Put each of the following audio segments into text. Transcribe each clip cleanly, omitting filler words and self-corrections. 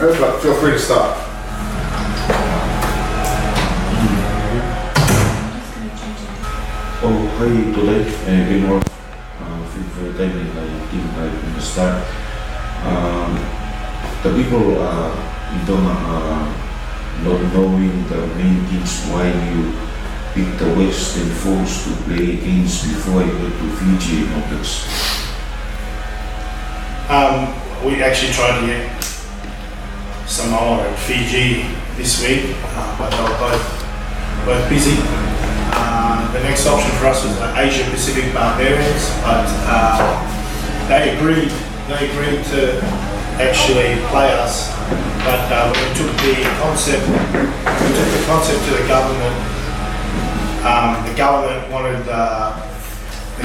go, but feel free to start. Oh, hi today, everyone. For the time I think I can start. The people in Tonga not knowing the main things why you pick the Western force to play against before I go to Fiji and others. We actually tried to get Samoa and Fiji this week, but they were both busy. The next option for us was the Asia Pacific Barbarians, but they agreed to actually play us. But when we took the concept to the government. The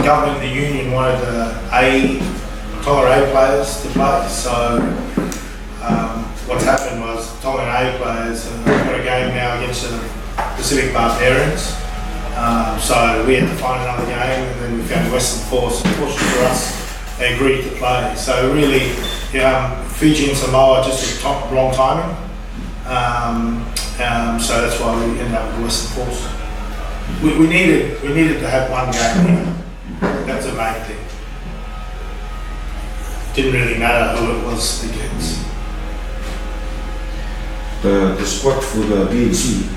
government of the union wanted the Tonga A players to play. So what's happened was Tonga A players have got a game now against the Pacific Barbarians. So we had to find another game, and then we found Western Force. Unfortunately for us, they agreed to play. So really, Fiji and Samoa just wrong timing. So that's why we ended up with Western Force. We needed to have one game here. That's the main thing. Didn't really matter who it was against. The squad for the BNC,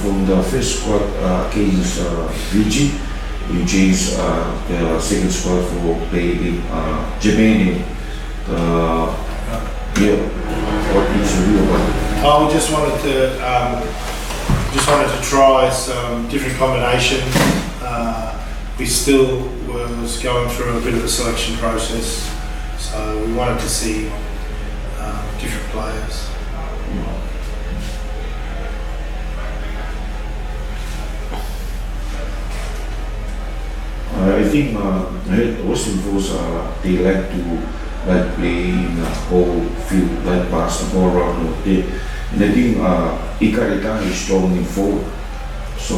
from the first squad against Fiji, we changed the second squad for playing Japan. What is your view about it? We just wanted to try some different combinations. We still was going through a bit of a selection process, so we wanted to see different players. I think Western Force they like to play in the whole field, like pass the ball around. And I think Ikale Tahi is strong in forward. So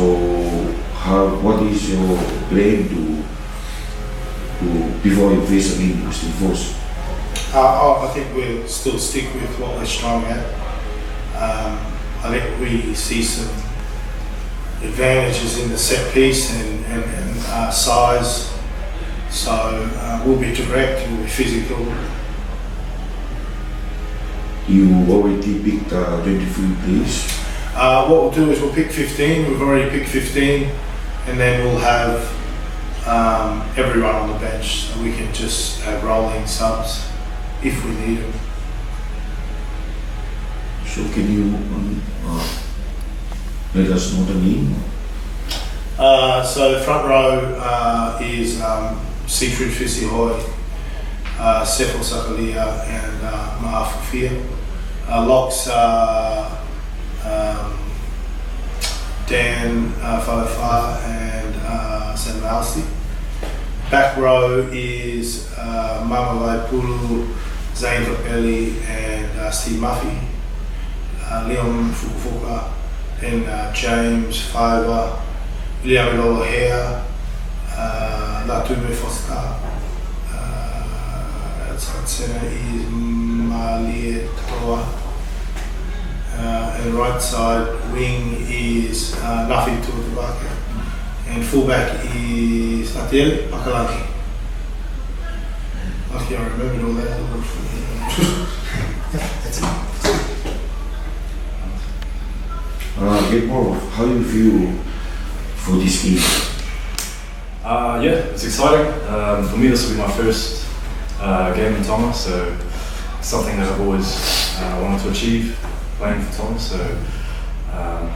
what is your plan to before you face again Western Force? I think we'll still stick with what we're strong at. I think we see some advantages in the set piece and size. So we'll be direct, we'll be physical. You already picked 23 players? What we'll do is we'll pick 15. We've already picked 15, and then we'll have everyone on the bench, so we can just have rolling subs if we need them. So can you let us know the name? So the front row is Siegfried Fisihoi, Sefo Sakalia, and Maafufia. Locks Dan Faiva and Sam Malsi. Back row is Mamalai Pulu, Zane Topelli, and Steve Muffy. Leon Fukufuka, and James Teufaiva, Liam Lolohea, Latu Foster. Outside centre is Malia Toa. And right side wing is Nafi Tuatubaka. And fullback is Atiel Pakalani. Lucky I remembered all that. That's it. Get more of how you feel for this game. Yeah, it's exciting. For me, this will be my first game in Tonga, so it's something that I've always wanted to achieve, playing for Tonga. So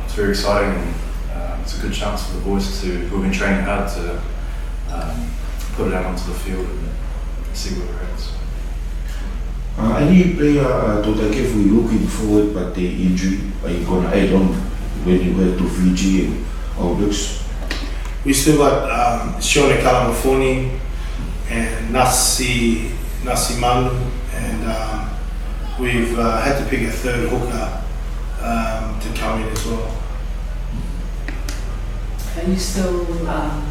it's very exciting, and it's a good chance for the boys who've been training hard to put it out onto the field and see where we're at. So. Any player that carefully looking forward, but the injury, are you going to add on when you head to Fiji and others? We still got Shone Kalamafoni and Nasi Manu, and we've had to pick a third hooker to come in as well. Are you still,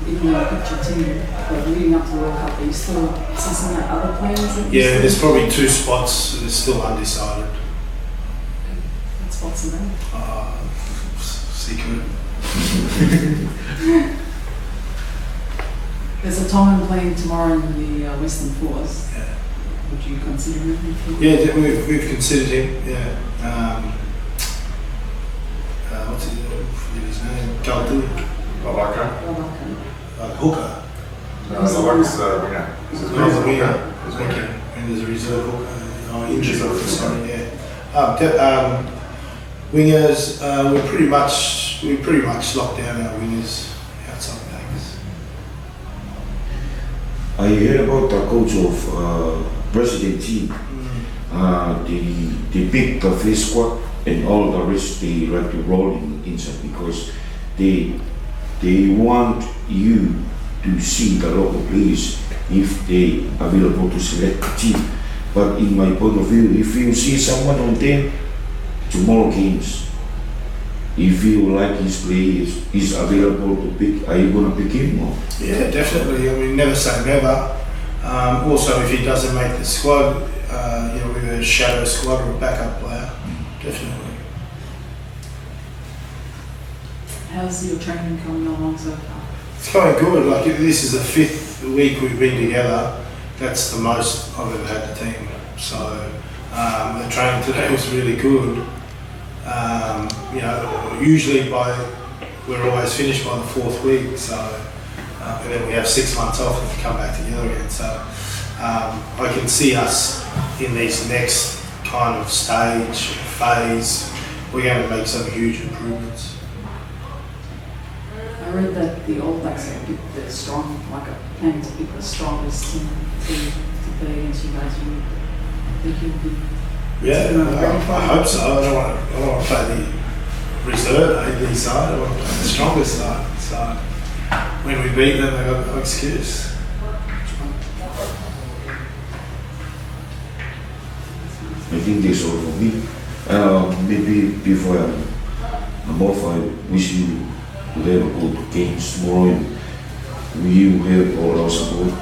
even though I picked your team, but leading up to the World Cup, are you still assessing out other players? Yeah, there's probably two spots that are still undecided. spots are there? Secret. There's a Tongan playing tomorrow in the Western Fours. Yeah. Would you consider him? Yeah, we've considered him. Yeah. What's his name? Latu. Hooker. Lavaca's the winner. He's a winger. And there's a reserve hooker. Injured. Sorry. Yeah. Wingers. We pretty much locked down our wingers outside backs. I heard about the coach of President team. They pick the first squad and all the rest they like to roll inside because they want you to see the local players if they are available to select the team. But in my point of view, if you see someone on there, tomorrow games, if you like his play is available to pick, are you going to pick him or? Yeah, definitely. I mean, never say never. Also, if he doesn't make the squad, with a shadow squad or a backup player, definitely. How's your training coming along so far? It's going good. Like this is the 5th week we've been together. That's the most I've ever had the team. So the training today was really good. Usually we're always finished by the 4th week. So and then we have 6 months off and we come back together again. So I can see us in this next kind of phase. We're going to make some huge improvements. I read that the All Blacks are planning to pick the strongest team to play against you guys. You think you'll be? Yeah, I hope so. I don't want to play the reserve AD side. I want to play the strongest side. So when we beat them, they've got no excuse. I think that's all for me. Maybe before I'm off, I wish you to have a good games tomorrow and we will have all our support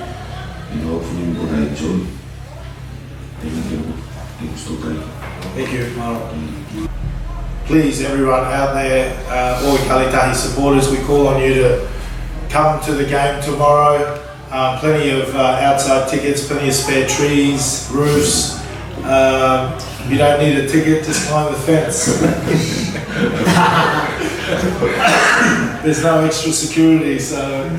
and hopefully we're going to enjoy. Thank you. Thanks to Tahi. Thank you, Maro. Please, everyone out there, all Ikale Tahi supporters, we call on you to come to the game tomorrow. Plenty of outside tickets, plenty of spare trees, roofs. You don't need a ticket, just climb the fence. There's no extra security, so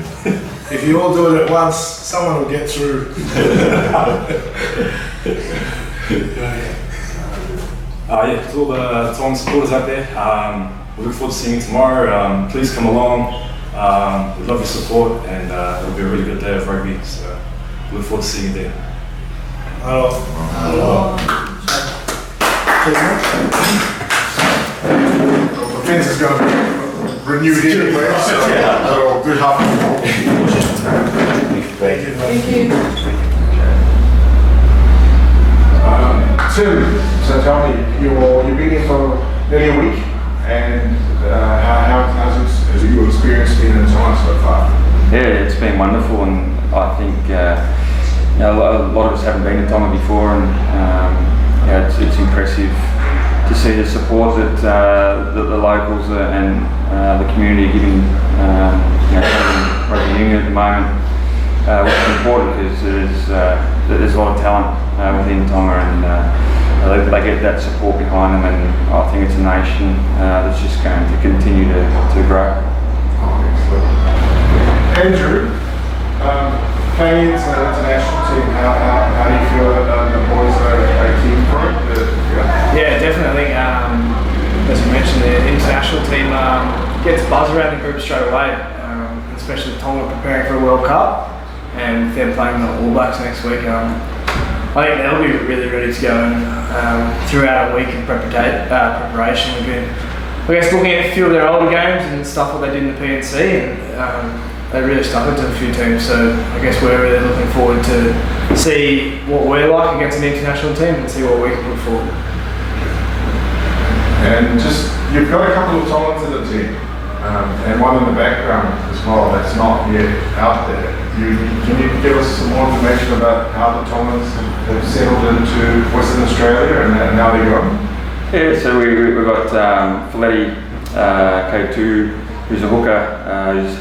if you all do it at once, someone will get through. To all the Tonga supporters out there, we look forward to seeing you tomorrow. Please come along. We love your support and it'll be a really good day of rugby, so we look forward to seeing you there. Hello. The fence is going to be renewed anyway, so good half. Thank you. Thank you. Tim, so tell me, you've been here for nearly a week, and how's your experience been in Tonga so far? Yeah, it's been wonderful, and I think a lot of us haven't been to Tonga before, and it's impressive to see the support that the locals and the community are giving rugby union at the moment. What's important is there's a lot of talent within Tonga, and they get that support behind them, and I think it's a nation that's just going to continue to grow. Andrew, playing into the international team, how do you feel that the boys are keen for it? Yeah, definitely. As you mentioned, the international team gets buzz around the group straight away, especially Tonga preparing for a World Cup, and if they're playing the All Blacks next week. I think they'll be really ready to go, and throughout a week of preparation, we've been, looking at a few of their older games and stuff what they did in the PNC, and they really stuck it to a few teams. So I guess we're really looking forward to see what we're like against an international team and see what we can put forward. And you've got a couple of Tongans in the team, and one in the background as well that's not yet out there. Can you give us some more information about how the Tongans have settled into Western Australia and how they're going? Yeah, so we've got Filetti K2, who's a hooker.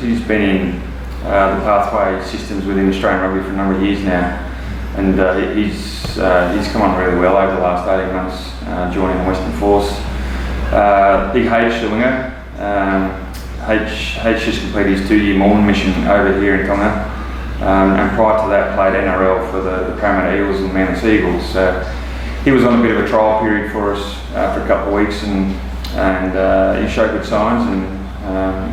He's been in the pathway systems within Australian rugby for a number of years now, and he's come on really well over the last 18 months, joining Western Force. Big H, the winger. H just completed his 2-year Mormon mission over here in Tonga, and prior to that played NRL for the Parramatta Eagles and Manus Eagles. He was on a bit of a trial period for us for a couple of weeks, and he showed good signs, and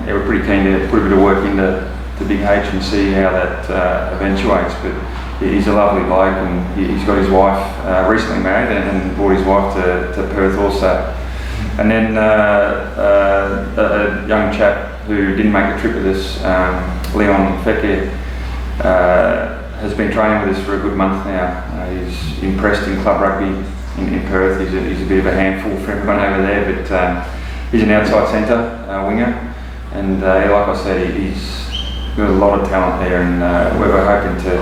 yeah, we're pretty keen to put a bit of work into Big H and see how that eventuates. But he's a lovely bloke, and he's got his wife recently married and brought his wife to Perth also. And then a young chap who didn't make the trip with us, Leon Feke, has been training with us for a good month now. He's impressed in club rugby in Perth. He's a bit of a handful for everyone over there, but he's an outside centre winger, and like I said, he's got a lot of talent there, and we're hoping to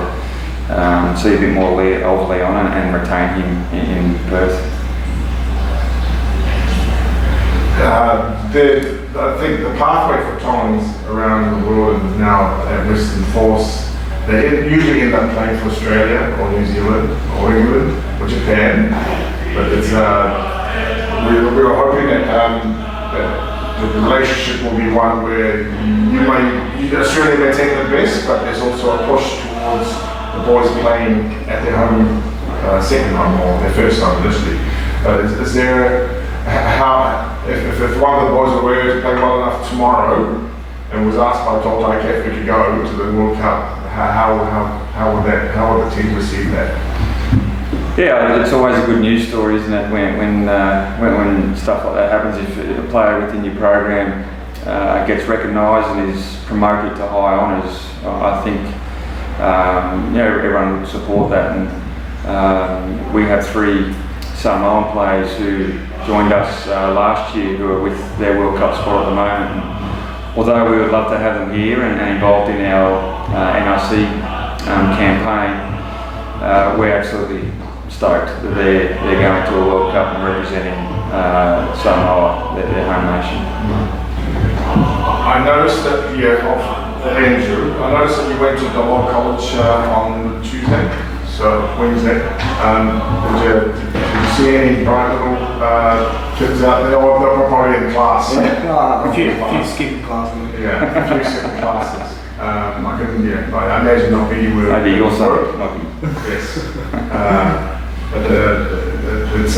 see a bit more of Leon and retain him in Perth. I think the pathway for Tongans around the world is now at Western Force. They usually end up playing for Australia or New Zealand or England or Japan, but it's we were hoping that the relationship will be one where Australia may take the best, but there's also a push towards the boys playing at their home second home or their first home initially. Is there if one of the boys were to play well enough tomorrow and was asked by Teufaiva if we could go to the World Cup, how would the team receive that? Yeah, it's always a good news story, isn't it? When stuff like that happens, if a player within your program gets recognised and is promoted to high honours, I think everyone would support that. And we have 3 Samoan players who joined us last year who are with their World Cup spot at the moment. And although we would love to have them here and involved in our NRC campaign, we're absolutely stoked that they're going to a World Cup and representing Samoa, their home nation. I noticed that Andrew, I noticed that you went to the law college on Tuesday, so Wednesday. Did you see any bright little kids out there? Or they're probably in class. A few skipping classes. Yeah, a few skipping classes. I imagine not be where. Maybe your son. Yes. But it's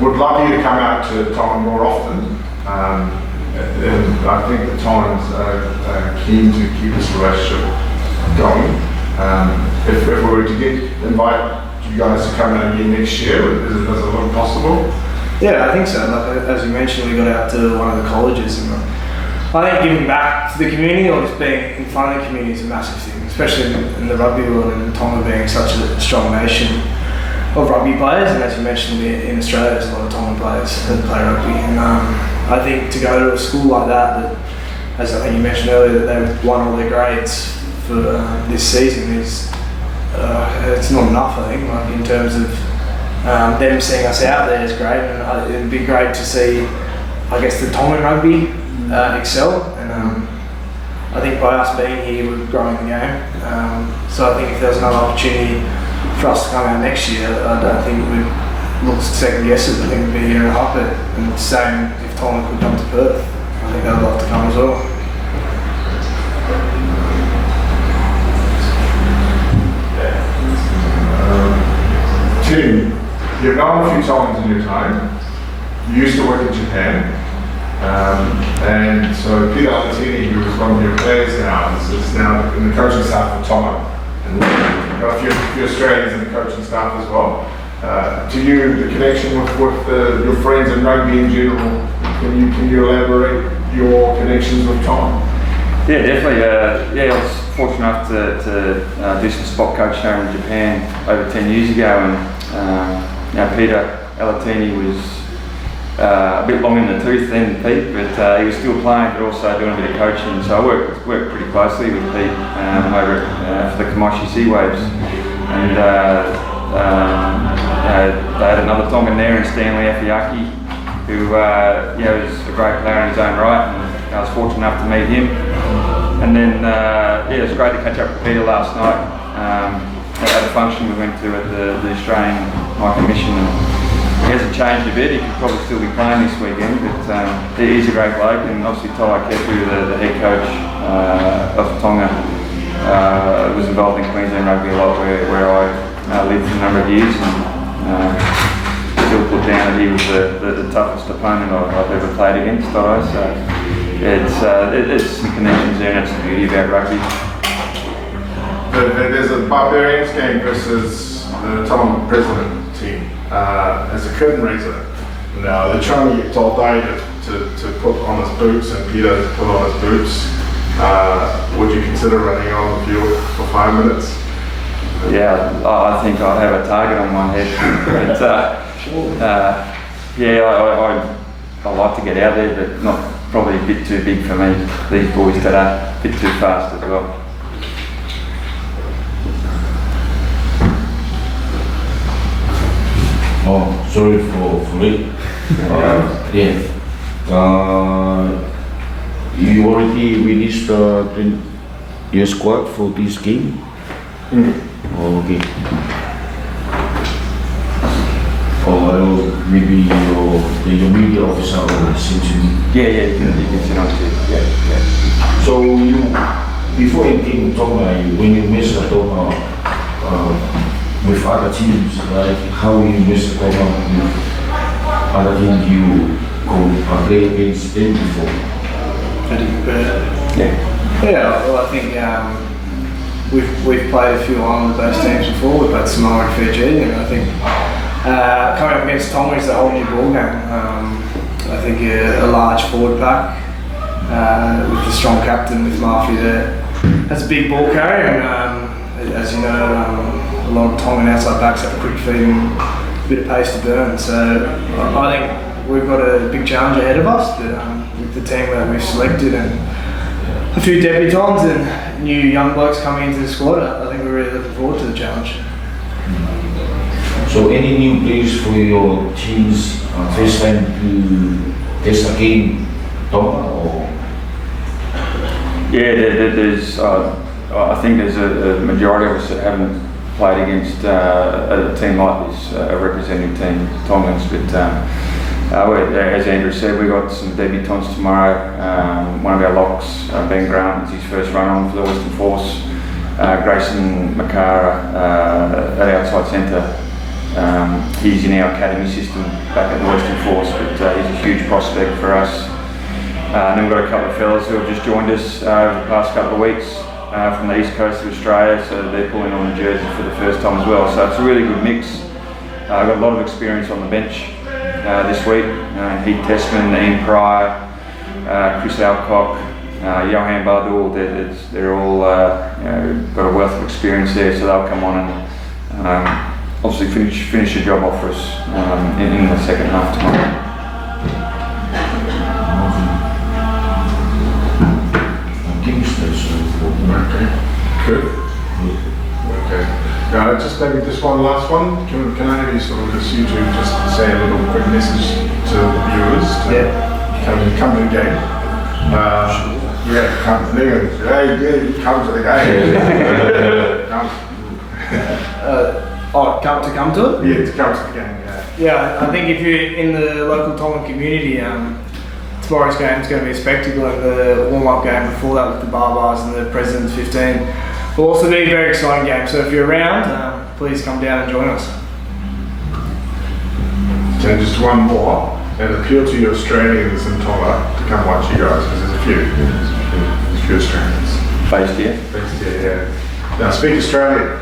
would love you to come out to Tonga more often. And I think the Tongans are keen to keep this relationship going. If we were to invite you guys to come out again next year, is it possible? Yeah, I think so. Like, as you mentioned, we got out to one of the colleges, and I think giving back to the community or just being in front of the community is a massive thing, especially in the rugby world, and Tonga being such a strong nation of rugby players. And as you mentioned, in Australia there's a lot of Tongan players that play rugby, and I think to go to a school like that as I think you mentioned earlier, that they've won all their grades for this season is it's not enough. I think, like, in terms of them seeing us out there is great, and it'd be great to see, I guess, the Tongan rugby excel. And I think by us being here, we're growing the game. So I think if there's another opportunity for us to come out next year, I don't think we'd look to second guess it. I think we'd be here in a heartbeat. And the same if Tonga could come to Perth, I think they'd love to come as well. Tim, you've known a few Tongans in your time. You used to work in Japan. And so Peter Alatini, who was one of your players now, is now in the coaching staff of Tonga. And we've got a few Australians in the coaching staff as well. To you, the connection with your friends in rugby in general, can you elaborate your connections with Tonga? Yeah, definitely. I was fortunate enough to do some spot coaching here in Japan over 10 years ago, and Peter Alatini was a bit long in the tooth then, Pete, but he was still playing but also doing a bit of coaching. So I worked pretty closely with Pete over for the Kamoshi Sea Waves, and they had another Tongan there in Stanley Afiaki, who is a great player in his own right, and I was fortunate enough to meet him. And then it was great to catch up with Peter last night at a function we went to at the Australian High Commission. He hasn't changed a bit. He could probably still be playing this weekend, but he's a great bloke. And obviously Ikale Tahi, the head coach of Tonga, was involved in Queensland rugby a lot, where I lived for a number of years, and still put down that he was the toughest opponent I've ever played against. So it's some connections there, and that's the beauty about rugby. There's a Barbarians game versus the Tonga president team as a curtain raiser. Now they're trying to get Teufaiva to put on his boots and Peter to put on his boots. Would you consider running on the field for 5 minutes? Yeah, I think I'd have a target on my head. But I like to get out there, but not probably a bit too big for me. These boys today, a bit too fast as well. Oh, sorry for late. You already released your squad for this game? Oh, okay. Or maybe your media officer will send to me. Yeah, you can send on to it. Yeah. So you, before you came to Tonga, when you missed the Tonga with other teams, like how you missed the Tonga with other teams you go play against them before? How do you compare? Yeah, well, I think we've played a few island-based teams before. We've played Samoa and Fiji, and I think coming up against Tonga is a whole new ball game. I think a large forward pack with a strong captain with Murphy there. That's a big ball carrier, and as you know, a lot of Tongan outside backs have quick feet and a bit of pace to burn. So I think we've got a big challenge ahead of us, but with the team that we've selected and a few debutants and new young blokes coming into the squad, I think we're really looking forward to the challenge. So any new players for your teams first time to test again Tonga or? Yeah, there's I think there's a majority of us that haven't played against a team like this, a representing team, Tongans, but as Andrew said, we've got some debutants tomorrow. One of our locks, Ben Grant, is his first run on for the Western Force. Grayson Makara at outside centre. He's in our academy system back at the Western Force, but he's a huge prospect for us. And then we've got a couple of fellas who have just joined us over the past couple of weeks from the east coast of Australia, so they're pulling on the jersey for the first time as well. So it's a really good mix. I've got a lot of experience on the bench this week. Heath Testman, Ian Pryor, Chris Alcock, Johan Bardul, they're all got a wealth of experience there, so they'll come on and obviously finish the job off for us in the second half tomorrow. Good. Okay. Just one last one. Can I have you sort of just you two just say a little quick message to the viewers to come to the game? Come to the game. Come to it? Yeah, to come to the game. Yeah, I think if you're in the local Tongan community, tomorrow's game is going to be a spectacle, and the warm-up game before that with the Barbars and the President's 15 will also be a very exciting game. So if you're around, please come down and join us. And just one more, and appeal to your Australians in Tonga to come watch you guys, because there's a few Australians. Based here? Based here, yeah. Now speak Australian.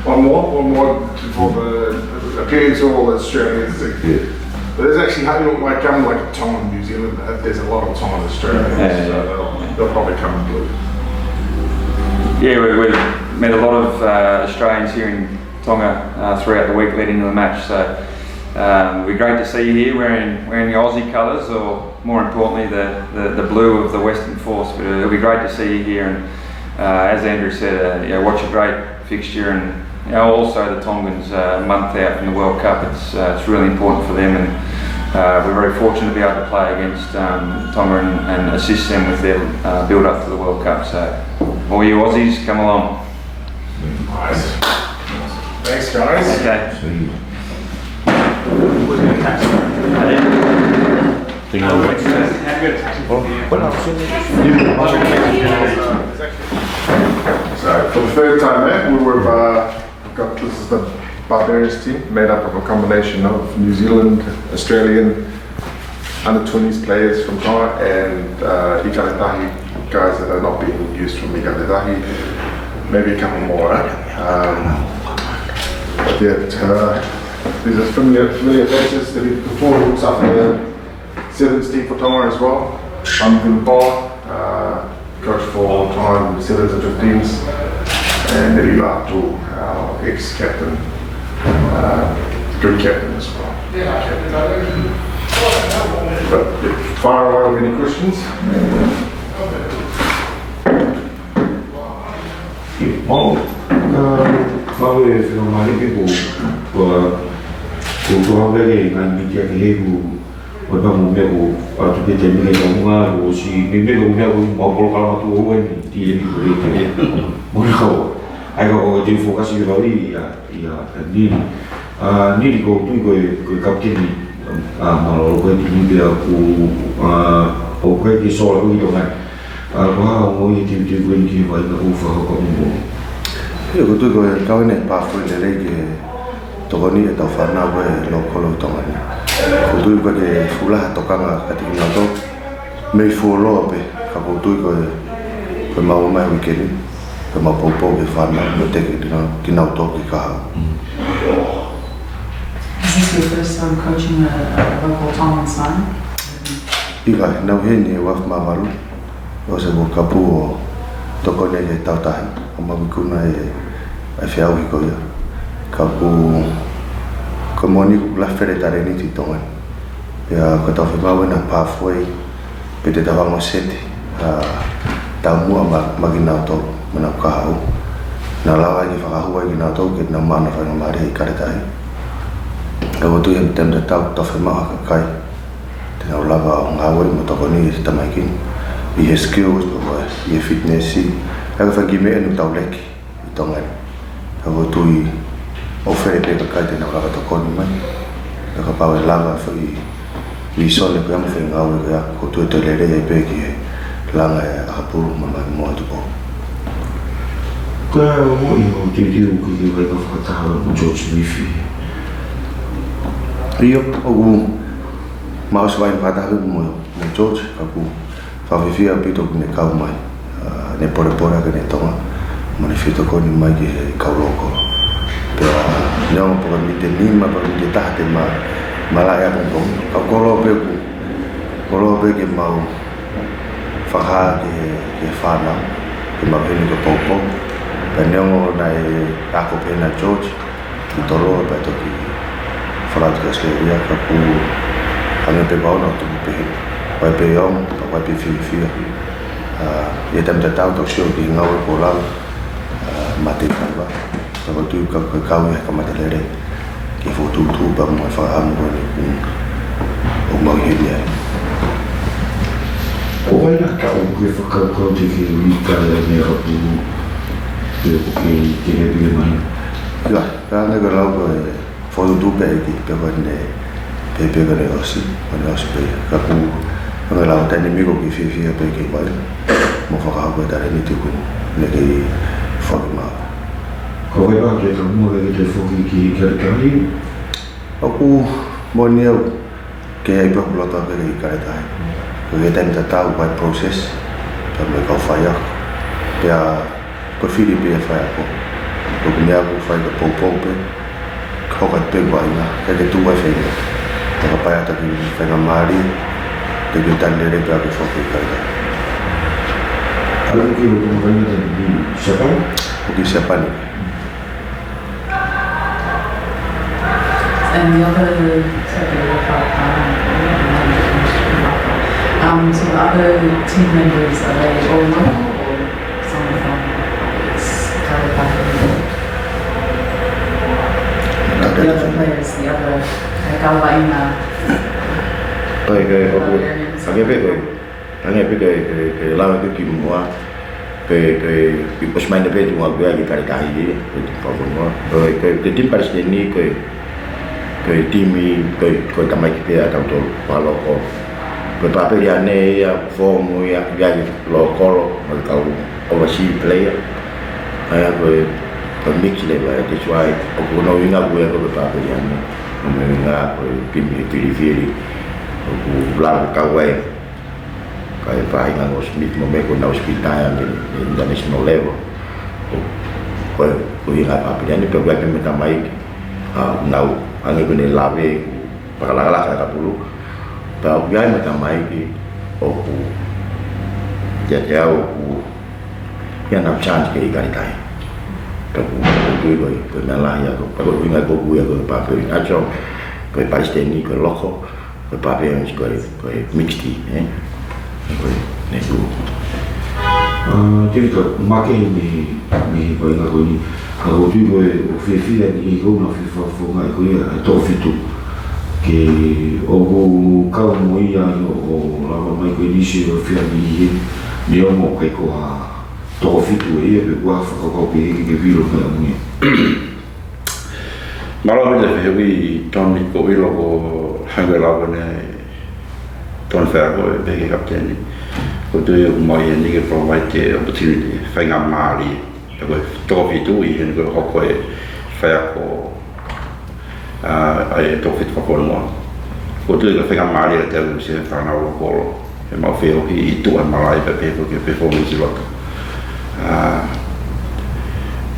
One more for the appealing to all the Australians. But there's actually, like a Tongan New Zealand, there's a lot of Tongan Australians, so they'll probably come and do it. Yeah, we've met a lot of Australians here in Tonga throughout the week leading to the match, so it'll be great to see you here wearing the Aussie colours, or more importantly the blue of the Western Force. But it'll be great to see you here, and as Andrew said, watch a great fixture, and also the Tongans a month out from the World Cup. It's really important for them, and we're very fortunate to be able to play against Tonga and assist them with their build up to the World Cup. So all you Aussies, come along. Nice. Thanks, guys. Okay. So for the third time there, this is the Barbarians team, made up of a combination of New Zealand, Australian, under-20s players from Tonga and Ikale Tahi guys that are not being used from Ikale Tahi, maybe a couple more. These are familiar faces. The four looks after the sevens team for Tonga as well. I'm Paula, coach for Tonga sevens and 15s, and Latu, our ex-captain, good captain as well. But fire away with any questions. Mawe whenomare people ko very ngai media ke hebu o ba mo me o atu ke te me nga o si me me me o mo ko kala tu o ni ti ni ko te mo ko ai ko te focus i ri ya ni ko tu ko kapten ni ma lo ko ti ni ko o ko ki so lo ni ngai ko mo i ti ko ni vai ko fa ko mo Io ko tu ko kau ne pa fu le rege to ni e to fa na we lo ko lo to ngani. Ko tu ko ke fula to kanga ka ti na to me fu lo pe ka ko tu ko ma o mai weekend ko ma po ke fa na no te ke ki na to ki ka. Is this your first time coaching a local Tongan side? Iga na he ni wa ma malu. O se mo ka pu to ko ne ta ta ma ku na e fiau hi ko ya ka ko moni la fere tare ni ti tonga ya ko ta fa ma na pathway pe te ta va mo sete ta mu ma gina to mana ka au na la ni fa hu ai na to ke na ma na fa ma re Ikale Tahi ka wo tu ye tem de ta fa ma ka kai te na la va nga wo mo to ko ni ta mai kin i skills ko i fitness ka fa gi me en ta leki tonga ka wo tu i ofere pe ka te na ka to ko ni mai ka pa wa lava fa i so le ka mo fe nga wo ya ko tu te le re pe ki langa a pu mo mai mo tu ko ka mo i o te tiu ku ki vai ka fa ta George Wifi io o ma so vai pa ta mo George ka ku fa vi a pito ne ka mai ne pore ke ne tonga ma ne fito ko ni mai ke ka loko pe no po mi te ni ma po mi te ta te ma la ya ko ka ko lo pe ke ma fa ha ke fa na ke ma pe ni ko po pe ne o dai a ko pe na George ki to lo pe to ki fa la ke se ya ka ku ane pe ba no to pe vai pe yom vai pe fi ia tam te tau to show ki ngau ko la mate fa ta ko tu ka ka ka mate le ki fo tu ba mo fa am ko ni o mo ye ni o vai na ka o que fa ka te ki ni ka le ni ro tu ki ne bi mai ya ka ne ko la ko fo tu pe ki pe ko ne pe ko ne o si pe ka ku Ngai lau tani miko ki fi pe ki mai mo fa ka ko tare ni tu ne ki fa ma ko vai ba ke ka mo le te fo ki Ikale Tahi aku mo ni ke ai pa lo ta ke Ikale Tahi ko ye tan ta tau by process ta me ka fa ya ya ko fi di pe fa ko ko ni aku fa ko po pe ko ka te ba ina ke tu wa fe ta pa ya ta ki fa na mari de que tal le repra que fue Ikale ala ki lo ko vai na ni siapa o que siapa ni And the other, so the other team members, are they all local or some from Ikale Tahi? the other players, the other Kalvaina. Cái lao cái kim hoa cái Osman David mua cái Ikale Tahi đi rồi cái team Palestina cái team cái tamai kita atau tu kalau cái papel này form ya local mereka overseas player cái mix level that's why aku nak ingat aku yang cái papel ni mengingat team itu aku belang kawai kayak pakai nganggo Smith memang na hospital di international level. Kau ingat apa dia ni program yang pertama ini, nau angin guna lave, pakalala kata dulu. Tapi yang pertama ini, aku jadi aku yang nak chance ke Ikale Tahi. Tapi aku menalah ya, aku ingat aku ya aku pakai aja, kau Palestina kau lokal, kau pakai yang kau mixed Nego. Jadi tu makin ni kau ingat kau ni, kalau tu kau fifi ni kau nak fifa fungai kau ya tofi tu, ke ogo kau Moimoi o lava mai kau ni sih fifi ni mau kau tofi tu ya, kau kau pergi ke vilo kau ni. Malah bila fifi Tom ni kau vilo kau hanggai lava ni. Teufaiva bagi kapten ni, kudu Moimoi ni ke provide opportunity, faham mari, tapi top itu ini ke hokoi, faham ko, top itu fakon mo, kudu ke faham mari ada usia faham awal kolo, mau faham itu amalai tapi ke performance lot,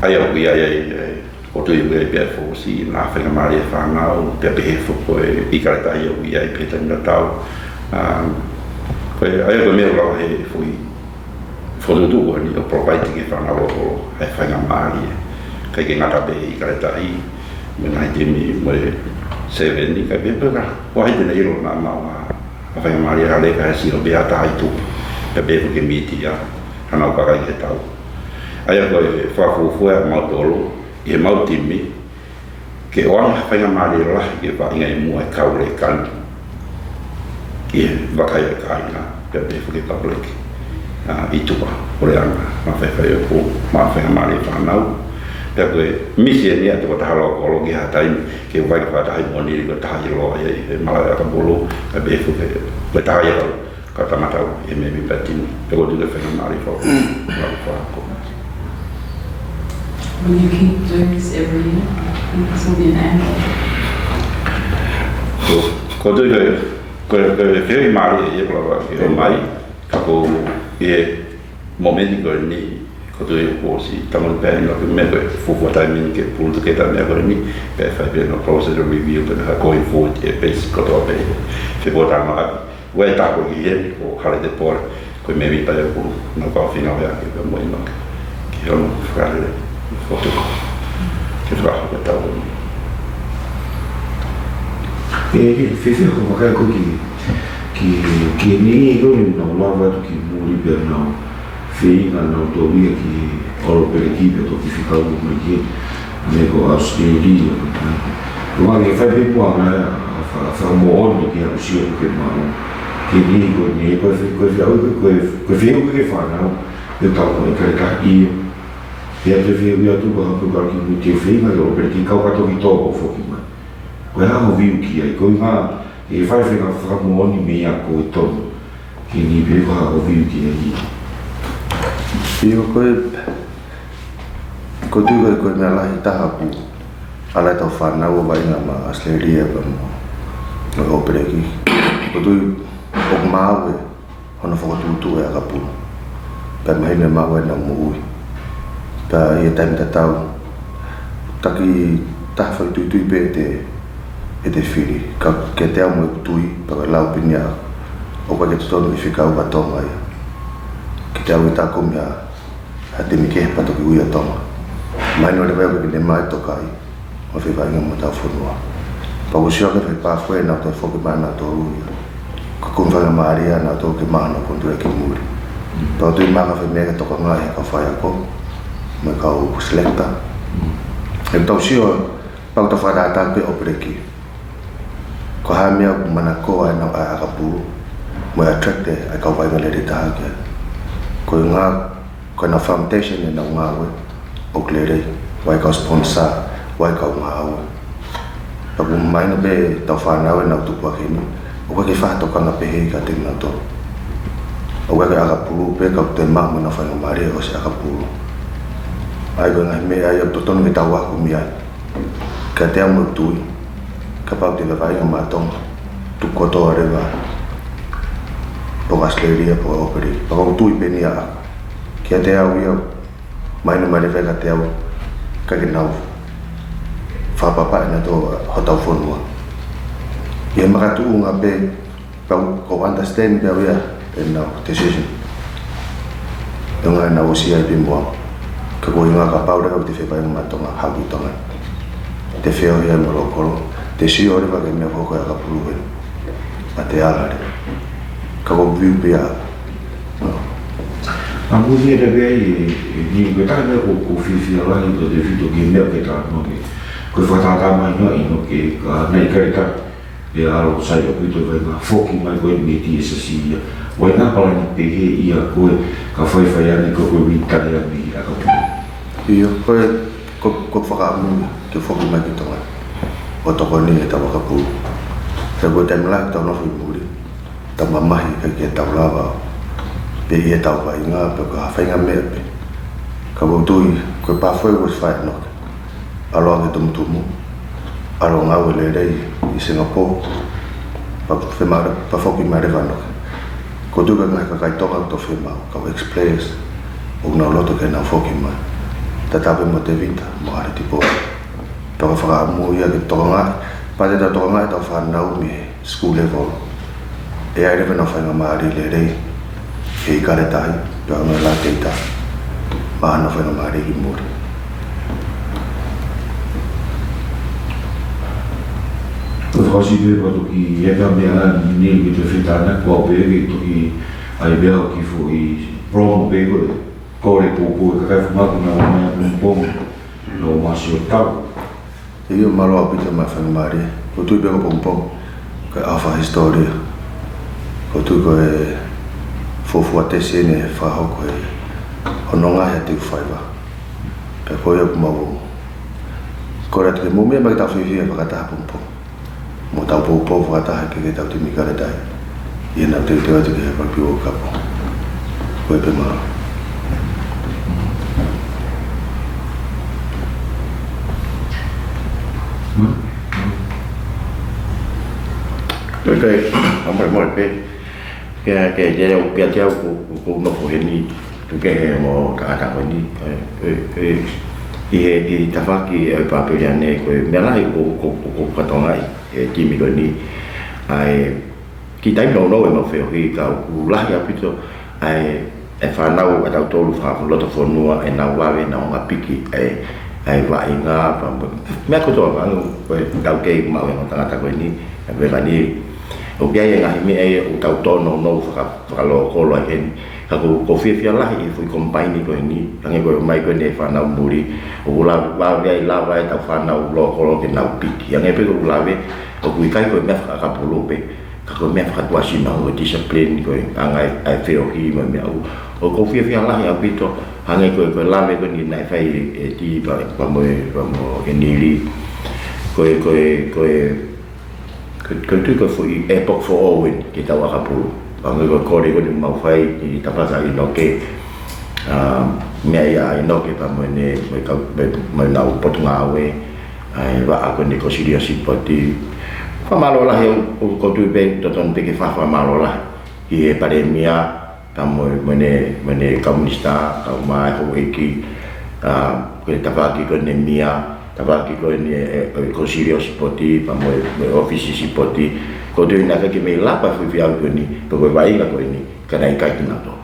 ayah kudu juga biar fokusi, nak faham mari faham awal, tapi fakoi Ikale Tahi ayah petan dah tahu. Ayah kami orang foi tu ni provide que faz na rua aí faz na mari que quem ada bem Ikale Tahi menai demi seven ni que bem pera wah itu ni lo na mau faz na mari ale que si lo bea Tahi tu que bem que miti ya ana para que tahu ayah kau foi mau tolo e mau timi que orang faz na mari lah que vai ngai mu kau lekan ia bakaya kaina tapi fikir public itu bah oleh anda mafai aku mafai mari fanau tapi misi ni atau kata kalau dia hatai ke baik pada hari moni ke tahi lo ya malah akan bolu tapi fikir bertahi kata mata ini maybe batin kalau juga fikir mari for aku. Will you keep doing this every year? This will be an annual. Kau tu Very mari ya kalau kita mai, kalau momento ni, kalau tu posi, taman pen nak mereka fufu timing ke pul tu kita mereka ni, perfect no process of review tu nak going forward basic kalau apa, sebab orang wei tak boleh ni, kalau ada por, kau maybe pada pul nak kau final ya kita Moimoi, kita nak frale, foto, kita kita tahu. Fifi aku makan aku que ni eu não lava do que muri per não feina não tô via que oro per equipe tô que ficar como aqui nego Australia o que faz bem boa né a modo que é o seu que mal que ni coisa o que faz não eu tava com Ikale Tahi e a TV eu tô com o que muito feina eu per que cau cato que tô foco Kau yang view kia, kau ingat, fai fai kau mau ni meja kau itu, kini beri kau view kia ni. Iyo kau tu kau melah ita aku, alai tau fana aku bayi nama asli dia kamu, kau pergi, kau tu ok mau, hono fokus tu ya kapu, pemain mau na mui, pa ia time tak tahu, taki tak fai tu bete. Ete fili, que te amo tui para lá opinia, ou para que tu todo ficar o batom aí, que te amo tá com minha, até me quer para tu que eu ia tomar, mas não deve haver que nem mais tocar aí, ou ficar em uma tal forma, para o senhor que foi para fora não tem fogo mais na tua, que como vai a Maria na tua que mais não quando é que muri, para tu ir mais a família que toca mais a faia com, mas que o selecta, então senhor Pau ta whara ata pe opereki. Ko ha mea mana koa na a akapu. Mo attracte ai ka vai ngale taha ke. Ko nga ko na foundation na nga we o klere vai ka sponsor vai ka nga we. Pau mai na be ta whana we na tu pa kini. O ke fa to ka na pe he ka te na to. O ke akapu pe ka te ma mo na fa nga mare o se akapu. Ai go na me ai to ton me ta wa ku mi ai. Ka te amo tui, ka pau te lawai o Tonga, tu koto arewa, po Australia, po operi, pa kau tui peni a, kia te au iau, mainu marewe ka te au, ka ke nau, whapapa ina to hotau whonua. Ia makatu unga pe, pau ko understand pe au ia, e nau decision. Unga nau si ai pimua, ka ko inga ka Paula o te whepai o Tonga, hau i Tonga. Te wheo hea morokoro, te si ore wake mea whoko e ka puluwe, a te alare. Ka ko viu pia. A muhi e rewe ni koe tae mea ko whiwhia rangi to te whito ki mea ke tā no ke. Koe whatata mai noa ino ke ka nei kareta e aro sai o kuito vai ngā whoki mai koe me ti e sa si ia. Wai ngā palani pe he ia koe ka whaiwhai ane ko koe wintare ane a ka pulu. Iyo, koe ko whakaamu ke whoki mai ki tonga. O toko ni e tawa ka pulu. Te koe taim lai tau nofu i muri. Ta mamahi ka ki e tau lawa. Pe i e tau vai ngā pe ka hawhainga mea pe. Ka wautui koe pāwhoi was whai noke. Aloa ke tumutumu. Alo ngau e le rei i Singapore. Pa whoki mai rewa noke. Ko tuka ngai ka kai tonga to whemau. Ka wa explains. O ngā loto ke nā whoki mai. Ta tape mo te vita, mo are tipo. Toka whakaamu ia ke toka ngai. Pate ta toka ngai tau whanau mi school level. E ai rewe na whainga maari le rei. E Ikale Tahi, pia ngā la teita. Maha na whainga maari ki muri. Ko whasi pe pato ki eka mea ni ki te whetana kua pēke toki ai bea ki fu i promo pēko kore pōpō e kakai whamaku na wamea pōmpōng no masi o tau. E iu maloa pita mai whainga maari. Ko tui pēko pōmpōng. Ko e awha historia. Ko tui ko e fōfua te sene e whahoko e hononga hea Teufaiva. Pe koe au kumau. Kore atu ke mumia mai tau whiwhia whakataha pōmpōng. Mo tau pōpō whakataha ke tau te Ikale Tahi. Ia nau te atu ke he Rugby World Cup. Koe pe maro. Kai amai mai pe ke je o pia tia ko no ko ni tu ke mo ka ta ko ni e tafaki e pa pe ne ko me la ko patonga e ki mi ko ni ai ki tai no no e mo fe ki ka u la ya pito ai e fa na o ta to lu fa lo to fo no e na wa ve na nga piki ai va inga pa me ko to ba no ko ka ke ma we no ta ko ni e ve la ni o bia ia ngai me e o tau tono no whakalo kolo ai heni ka ko whiwhia lahi i fui kompaini ko ni ange ko mai ko ne whanau muri o la wawe ai lawa e tau whanau lo kolo ke nau piki ange pe ko lawe o kui kai ko mea whakapolo pe ka ko mea whakatuasi na o discipline ko angai ai wheo hi ma mea o ko whiwhia lahi au pito ange ko lawe ko ni nai whai e ti pa mo ke niri ko tu ko foi epoch for Owen ki tau akapu ang ko kore ko ni mau fai ki tapasa i no ke me ia i no ke pa mo ne mo na u potunga we ai va ko ni ko siria sipoti fa malo la he ko tu be to ton pe ke fa malo la i e pandemia ta mo ne komunista ta mai ho eki ko tapaki ko ne mia tabaki ko ni ko sirio sipoti pa mo office sipoti ko tu ina ka me la pa fu via ko ni ko vai ka ko ni kana i ka na to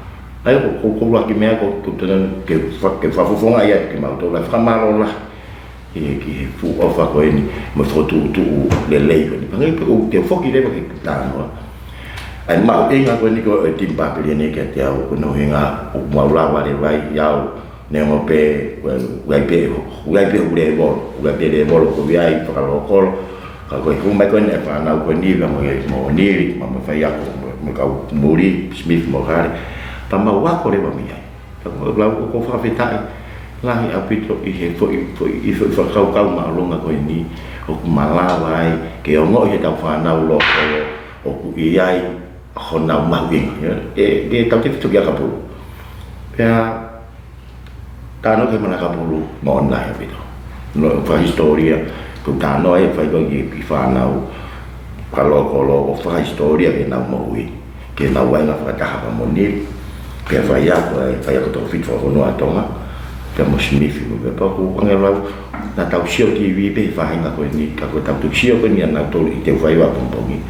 ai ko la ki me ko tu tan ke fa fu fonga ia ki ma to la fa malo la ki fu ofa ko ni mo fo tu le le ko ni pa ngai ko ke fo ki le ko ta no ai ma inga ko ni ko timpa pe ni ke te au ko no hinga o ma la va le vai ya ne mo pe wai pe ule bol ko viai pa lo kol ka ko ku mai ko ne pa na ko ni mo ni ma fa ya ko mo ka muri smith mo kare pa ma wa ko le ba mi ai ka ko fa feta la hi apito I he fo ka ma longa ko ni o malawa ai ke o ngo he ta fa na lo o ku ai hona ma wing e ta te tu ya ka pu ya tano ke mana ka pu mo na ya pito no fa historia ku tano e fa ko ki fa na o kalo fa historia ke na mo wi ke na wa na fa ta ha mo ni ke fa ya ko to fit fo no atonga ke mo snifi mo pe ko ngela na tau sio TV pe fa nga ko ni ka ko tau tu sio ko ni na to I Teufaiva pompongi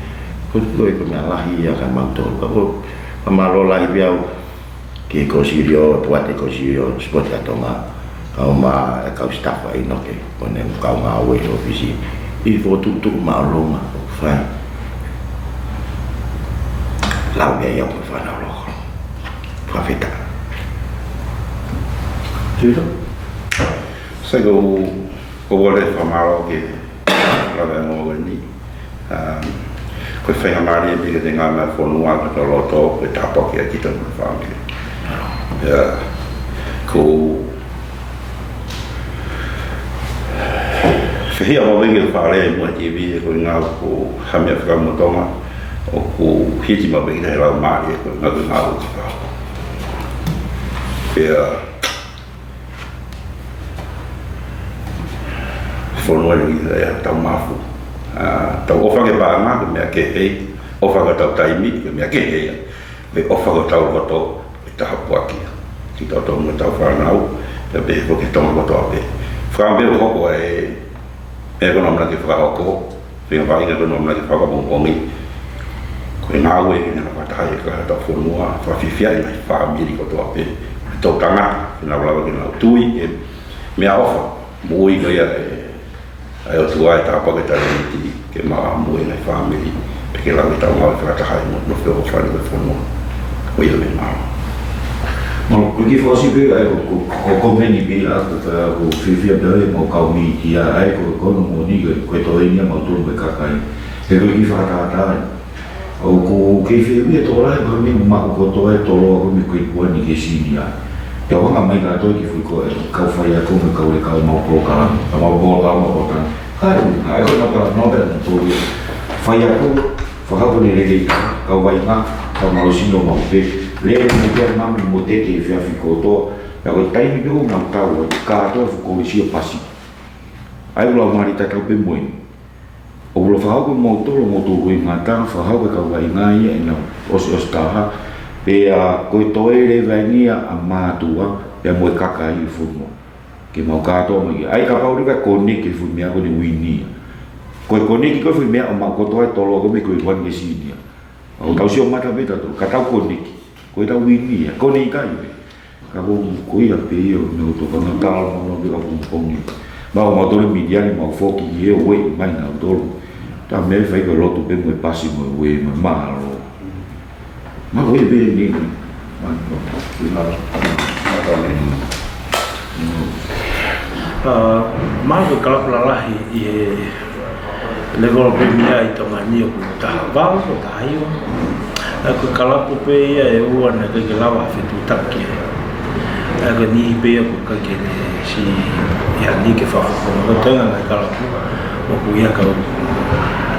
ko ko me lahi ya ka ma to ko ma lo lahi biau ke ko sirio puate ko sirio sport atonga ka ma ka staff ai no ke ko ne ka ma we ofisi I fo tu ma lo ma fa la me ya ko fa na lo profita Tudo. Saya go boleh famaro que la vemos ni. Ko fai amari e biga denga ma fonua ka loto e tapo que aqui tan família. Ya. Ko fai a venga fare mo TV ko nga ko hamia fra mo toma o ko hiti ma biga la mari ko nga ko ya Fono ni ya tau mafu tau ofa ke banga me ke hei ofa ka tau taimi me ke hei me ofa ka tau koto ta hapuaki ki tau tau mo tau fanau te be ko ke tau koto be fra be ko ko e ko nomna ke fra ko pe va ina ko nomna ke fra ko bongi ko na we ni na pata hai ka ta fono fa fifia ni fa mi ko to be to tanga na bla ke na tui me ofa moi ko ya ai tu ai ta pa ke ta ni ke ma mo na family ke la ta ma fa ta hai no fo fa ni fo no o yo le ma mo ko ki fo si be ai ko veni be la ta ko fifia be mo ka mi ia ai ko no mo ni ko to ni ma to be ka kai e ko ki fa ta o ko ke fi be to la ko mi ma ko to e to lo ko mi ko ni ke si ni ya wanga mai ka to ki fu ko ka fa ya ko me ka le ka mo ko ka ma bo ka mo ko tan ai ko na ka no be to ye fa ya ko fa ha ko ni le ka wa ina ka ma lo sino mo pe le ni ke ma mi mo te ke fi afi ko to ya ko tai mi ko na ka to fu ko si pasi ai lo ma ri ta ka pe mo o lo fa ko mo to ko ma ta fa ha ko ka wa ina ye na os ta pe a ko to ele venia a matua e mo kaka I fumo ke mo ka to mo ai ka pa uri ka koni ke fu me ko ni wini ko koni ki ko fu me o ma ko to to lo ko me ko wan ke sinia o ta sio mata beta to ka ta koni ko ta wini ko ni ka I ka ko ia pe io me to ka na ta mo no be ka pung ma o motor media ni mo fo ki e we mai na to ta me fai ko lo to pe mo pasi mo we ma ma voy a ver ni ma ko kala lahi I le gol pe mia I Tonga ni ko ta va ko ta io ko kala ko pe ia e ua na ke lava fitu taki ko ni pe ko ka ke si ya ni ke fa ko no tenga na kala ko ko ia ka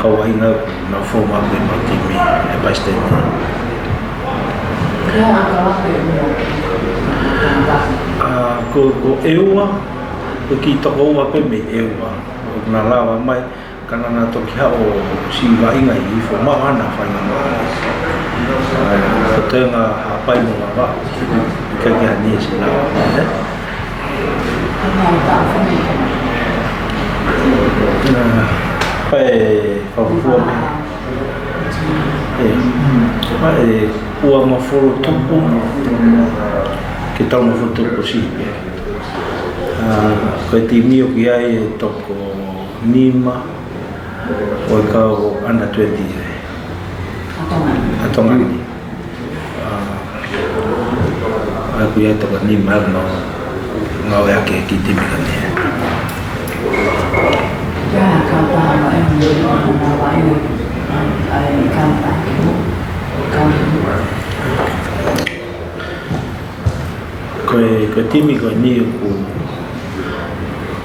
wa ina na forma de matimi e bastante ko eua ko ki toko ua pe me eua na lawa mai kana na toki ha o si wa inga I fo ma ana fa na ko tenga ha pai mo wa ka ga ni si na pai fa fu ua maforo tupu ke tau maforo tupu si ko e timio ki ai e toko nima o e kau under 20 atonga ni a ku ia toko nima no ngau ya ke ki timi ka ni ya ka pa ma e mo na wa ai ka pa ka ko timi ko ni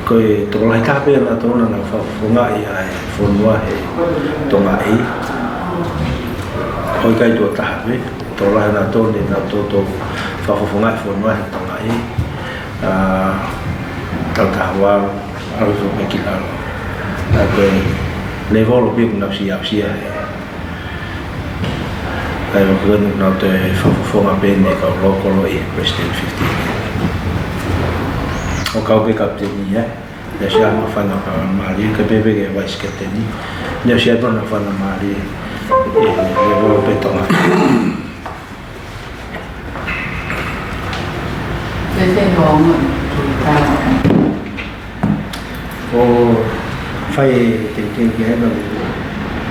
ko to lai ka pe na to na fa funga ai funwa he Tonga ai hoi kai to ta ve to lai na to ni na to fa funga funwa he Tonga ai ta wa aru so me ki la na ko le volo bi na si ai ko na te fa funga pe ne ka lo ko lo e president 15 o kau ke kapteni ya sia no fa na mari ke bebe ke vice kapteni ne sia no fa na mari e volo pe Tonga le hong ta o fai te ke no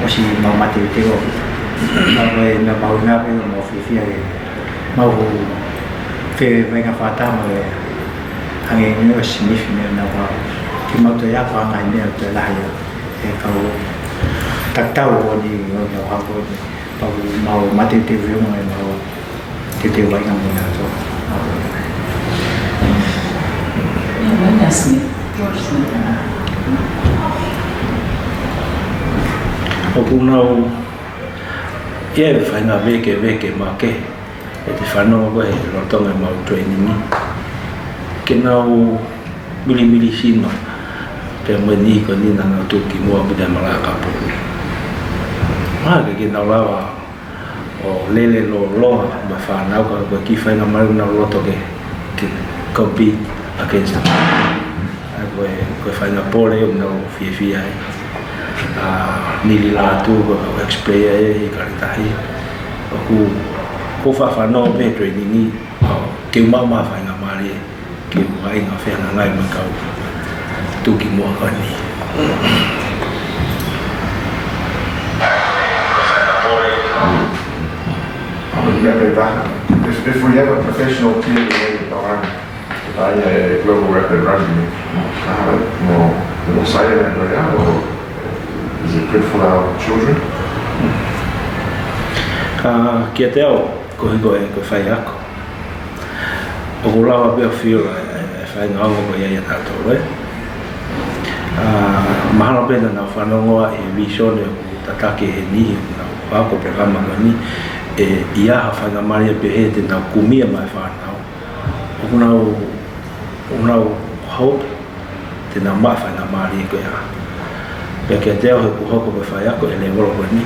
o si ma mate te o na mau na pe mo fi mau fe venga fata mo hangi ni o sniff ni na wa ki mau te ya pa ngai ni te la ya e ka o tak tau o ni o ya ha ko pa mau mate te vi mo mau te vai ngam na so ni na sniff o punau ia fai na veke ma ke e te whanau koe lo tonga mau training ke nau mili sino pe mo ni ko ni na tu ki mo abuda malaka po ke nau lawa o lele lo ma whanau ko ki fai na maru na lo toke ki compete against ko fai na pole o no fi ai nili Latu ko ex-player Ikale Tahi ko fa no pe training ni ke mama fa nga mari ke mai nga fe na ngai ma kau tu ki mo ka ni If we have a professional team in the global rapid rugby, more say that or is it good for our children? Kia te au, ko whai ako. O ko lawa pia whio e whai ngā ongo ko iaia tātou e. Mahana pena nā whanongoa e visone o tatake he nihi nā whako programa ko ni e iaha whai ngā maria pe he te nā kumia mai whanau. O nau hope te nā mai whai ngā maria ko ia. Pea kia te au he kuhoko pe whai ako e le wolo ko ni.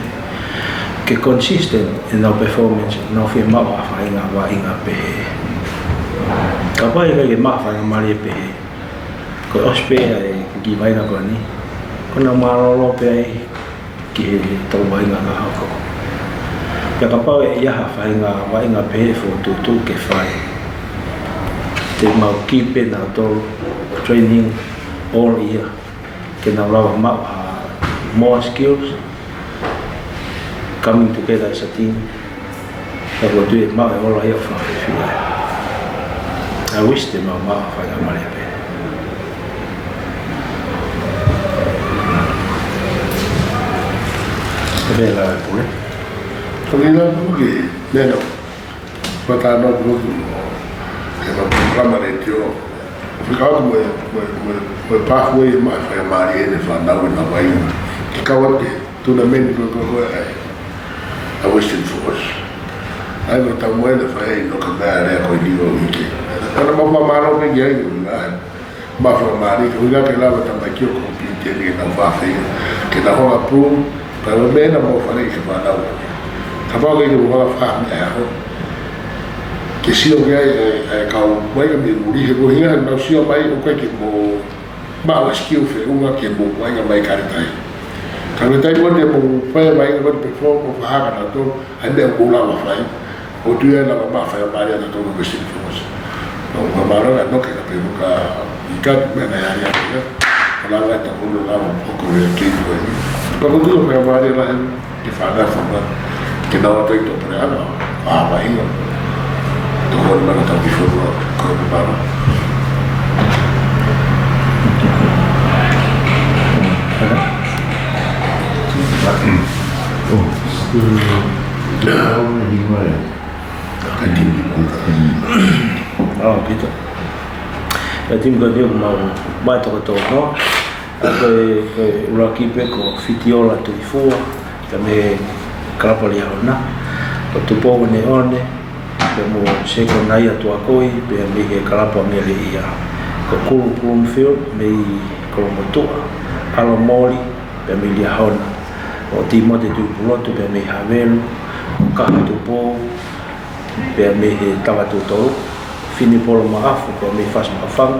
Ke consistent in our performance no fi ma wa fa inga pe ka pai ka ma fa mari pe ko ospe e ki vai na ko ni ko na ma lo pe ki to vai na ka ko ya ka pa e ya fa inga pe fo tu ke fai te ma ki pe na to training all year ke na la ma more skills coming together as a team. That will do it. Ma e ora ia whawhi. I wish them ma whainga mare pe. Vela e pure. Whanina puke, nena. Whata no puke. E ma programa re te o. Whikau mo e pathway ma e whainga mare e ne whanau e na wainga. Ki kawate, tuna meni ko e. I wish it for us. I know that when if I look at that, I go to go eat it. And I'm a man of the game. Buffalo Mari, we got a lot of my cure complete in a waffle. Get a whole approve, but a man of more financial man out. About it, you will have me. Kisio I call wait a minute, we go here and I'll see your bike, okay, more. But skill for Unga can move like a make at a time. Kalau tadi pun dia mengupaya baik dapat perform perfahaman atau anda ulang apa o dia nak apa yang atau mesti terus. Kalau baru nak kita pergi buka ikat mana yang ada. Kalau ada tak perlu lah pokok yang kita ini. Kalau tu apa yang lain di faham sama kita waktu itu berada apa ini. Tuhan mana tahu before kalau baru. Pita. Tim ko dia mau mai to no. Ko urakipe ko fitiola tu ifua kame kalapa li hauna. Ko tupo ne one pe mo se ko nai atu akoi pe me ke kalapa me le ia. Ko kulu plum field me ko motua. Alo moli pe me li hauna. O timo te tu pulotu pe me havelu. Ka tupo pe me tawa tu to. Fini polo maafu ko me fas maafang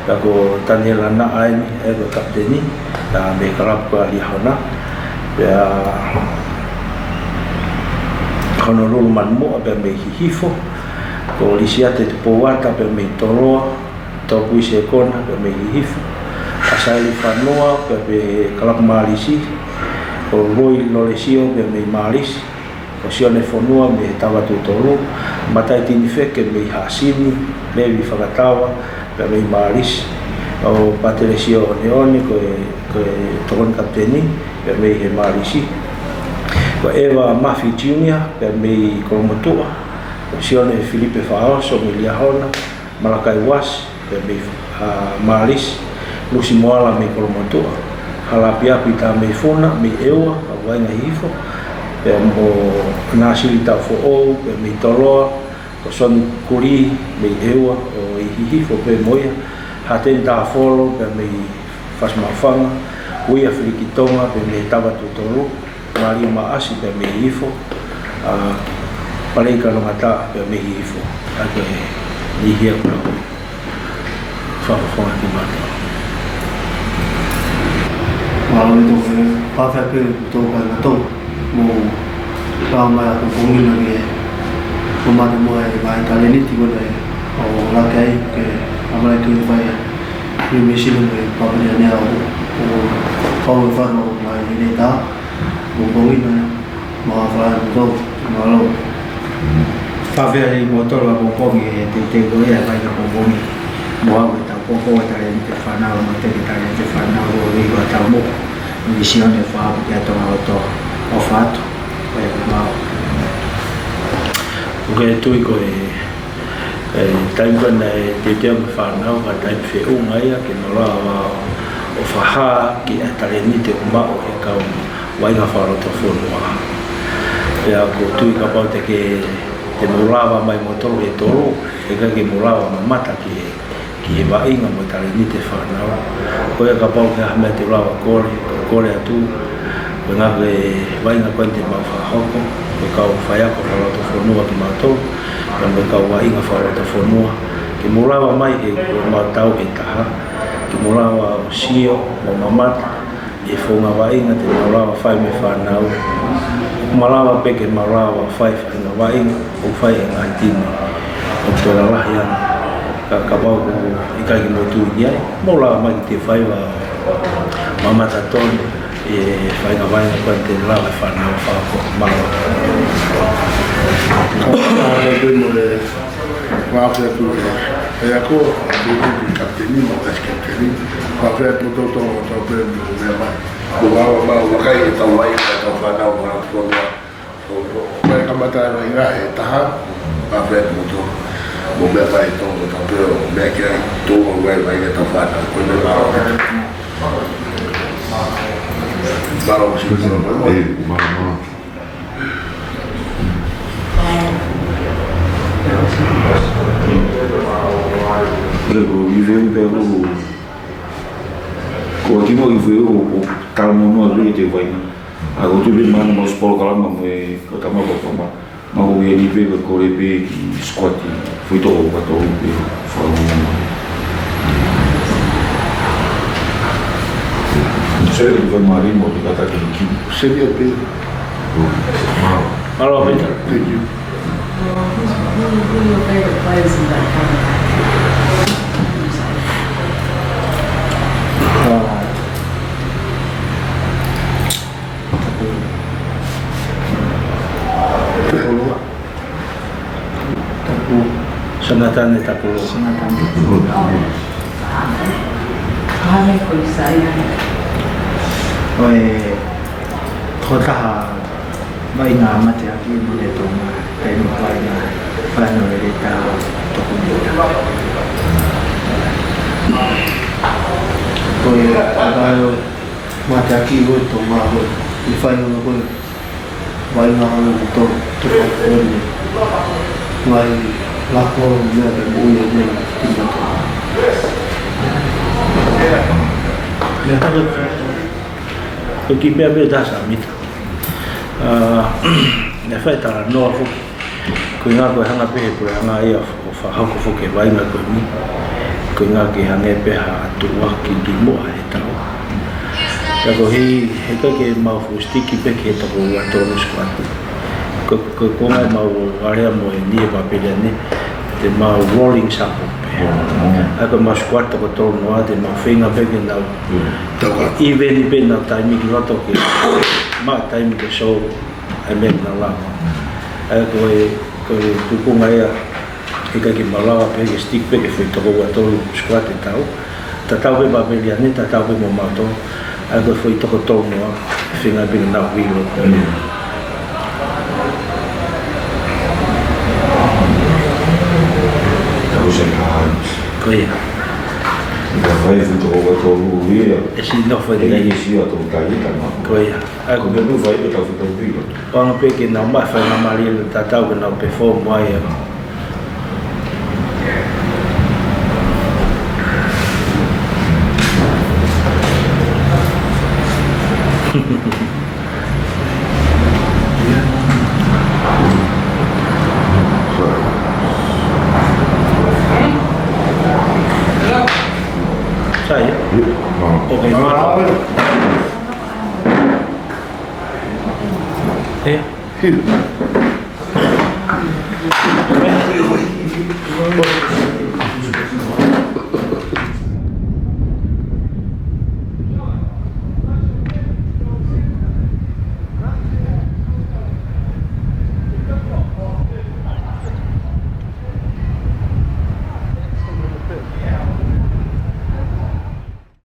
la ko Daniela na ai e ko kapteni la me kalap ko ali hona pe Honolulu man mo pe me hifo ko lisiate te powata pe me toroa to puise kona pe me hifo asali fanua pe kalap malisi ko loi lolesio pe me malisi o sione fonua me tawa tu tolu matai tini feke me hasini me vi fakatawa pe me maris o patelesio neoni ko tokon kapteni pe me he marisi ko Eva Mafi Junior pe me kolomotua o sione Filipe Fao so me liahona Malakai Was pe me maris Lusi Moala me kolomotua halapia pita me funa me ewa awainga hifo pe mo nasili ta fo o pe me toloa ko son kuri me ewa o hihi fo pe moia haten ta folo pe me fas mafanga uia flikitonga pe me tava tu tolu mari ma asi pe me hifo paleka no mata pe me hifo ake ni hia ko fa fo ati mata Kalau itu pakai ke tu kan tu mau sama aku pungin lagi rumah mulai main kali ini tiba deh oh lagi ke amalai tu Teufaiva ini mesin ni pakai ni aku kau faham main ini tak mau pungin mau faham tu malu pakai motor aku pungin titik tu ya pakai aku pungin mau kita pokok kita yang Teufaiva mau kita yang Teufaiva mau kita tahu visione fa che ha trovato ho fatto ma che tu con tempo ne ti tempo fa no ma tempo fe ai che non la o fa che è talenite ma o che cau vai a fare to forma e a tu capote che molava mai motore e toro e che molava ma mata che va in mo talenite fa no poi capote che mette lava kore atu nga vai nga kwente ma fa hoko ko ka fa ya ko fa to fonua ki mato ka me ka vai nga fa to fonua ki mulawa mai e ma tau e taha ki mulawa sio mo mamat e fo nga vai nga te mulawa fa me fa nau malawa pe ke malawa fa nga vai o fa nga tini o to la ya ka ba ko ika ki motu ya mulawa mai te fa mama taton e fai na vai na quante lá vai far na fa mal ale demo le va fer tu e ako di capitani ma es capitani va fer tu to per me va kai ta vai ta fa na va to va kamata na ira e ta va fer tu mo me fai to per me che tu vai ta fa na ko ne va Kalau masih mana? Lego viveu pelo continuo viveu o calmo no te vai agora tu bem mano mas polo calma me kota ma botoma ma o ele veio com o bebê que squat foi todo o batom Seria que Marinho ou que está aqui? Seria Pedro. Hello, Peter. Thank you. Who are your favourite players in that kind Sonatan eta pulo. Kame ko isa yan. Oi Kota vai ngā mate aki mo le tonga tai mo vai ngā whanau e re tā toko mea. Koe agaro mate aki hoi tonga hoi I whanau hoi vai ngā hoi to whakone vai lakoro mea le moia mea tina tonga. Mea hana ko ki pia pia tasa mita. Ne whai tara noa fuki. Ko ngā koe hanga pehe pure hanga ia o whahako fuki vai ngā koe mi. Ko ngā ki hange peha atua ki moa he tau. Tako he kai ke mau fustiki peke he tako ua tonu skwatu. Ko konga mau area mo e nie papelia ne. Te mau rolling sapo pehe. Ako mau skwatu ko tonu noa te mau whenga peke nau. Even I nau taimi ki roto ki maa taimi ki show ai mea nau lawa. Ako e tukunga ea e kai ki malawa peke stick peke whi toko ua tolu squat e tau. Ta tau pe papelia ne, ta tau pe mo mato. Ako e whi toko tolu noa whenga peke nau wilo. Tau se kāns. Ko ia. Ka whai futo o tōru ria. E si no whai E ngai si o tōru kai ita ma. Ko ia. Ko me nu whai tau futo ria. Wanga peke nau mai whai ngā mari e ta tau ke nau perform mai e. Saya? Okey, mana? Eh?